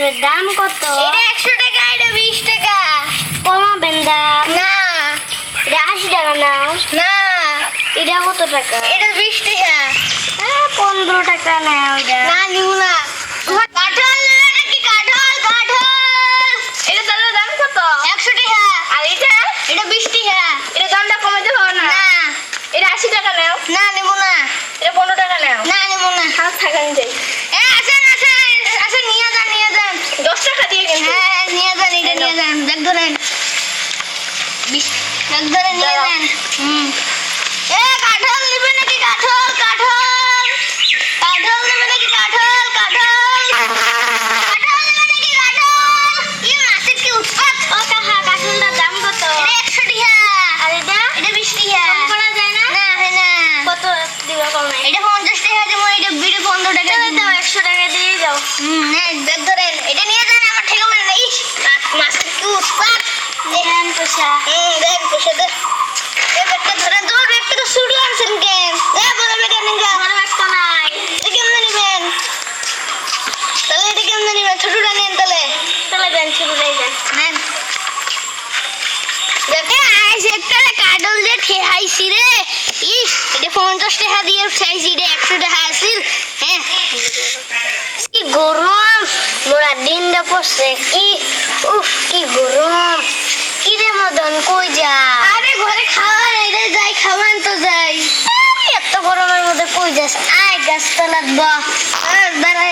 এটার দাম কত? এটা 100 টাকা, এটা 20 টাকা। কমাবেন দাম? না এটা 80 টাকা নাও। না, এটা কত টাকা? এটা 20 টাকা। 15 টাকা নাও এটা। না নিব না। কাঁঠাল নেবে নাকি? কাঁঠাল কাঁঠাল। এটা তাহলে দাম কত? 100 টাকা। আর এটা? এটা 20 টাকা। এটা দামটা কমাতে পারো না? না এটা 80 টাকা নাও। না নিব না। এটা 15 টাকা নাও। না নিব না। হাত থাকান যাই। আসেন আসেন আসেন, নিয়ে যান নিয়ে যান। 10 টাকা দিয়ে কিন্তু। হ্যাঁ নিয়ে যান, এটা নিয়ে যান। ব্যাগ ধরেন, ব্যাগ ধরে নিয়ে দাঁড়াও। যান। কাঁঠাল নেবে নাকি? কাঁঠাল কাঁঠাল কাঁঠাল নেবে নাকি? কাঁঠাল কাঁঠাল কাঁঠাল নেবে নাকি? কাঁঠাল। এই মাছের কি উৎপাত! ও কাকা, কাঁঠালটার দাম কত? এটা 100 টাকা। আর এটা? এটা 20 টাকা। কম করা যায় না? না হয় না। কত দিবা কমে? এটা 50 টাকা দেবো, এটা 15 টাকা তাহলে দিব। দাও 100 টাকা দিয়ে যাও। নেন, ব্যাগ ধরেন। এটা নিয়ে যান, আমার ঠেকা বলে না। ইস, মাছের কি উৎপাত! দেন পয়সা। দেন পয়সা দে। ব্যাগটা ধরেন। তোমার ব্যাগটা তো শুরু আনছেন কেন? বড় ব্যাগ আনেন গা। আমার একটা নাই। এটা কেমনে নেবেন? তাহলে এটা কেমনে নেবেন? ছোটটা নেন তাহলে। তাহলে দেন, শুরু দেন। নেন। কাডল দিয়ে ঠেহাইছি রে। ইস, এটা 50 টাকা দিয়ে উঠাইছি, এটা 100 টাকা আছিল। হ্যাঁ, কি গরম, মোরা দিনটা পড়ছে। কি উফ, কি গরম। কি রে মদন, কই যা? আরে ঘরে খাওয়া এটা যাই, খাওয়ান তো যাই। এত গরমের মধ্যে কই যাস? আয় গাছতলাত বহ। দাঁড়ায়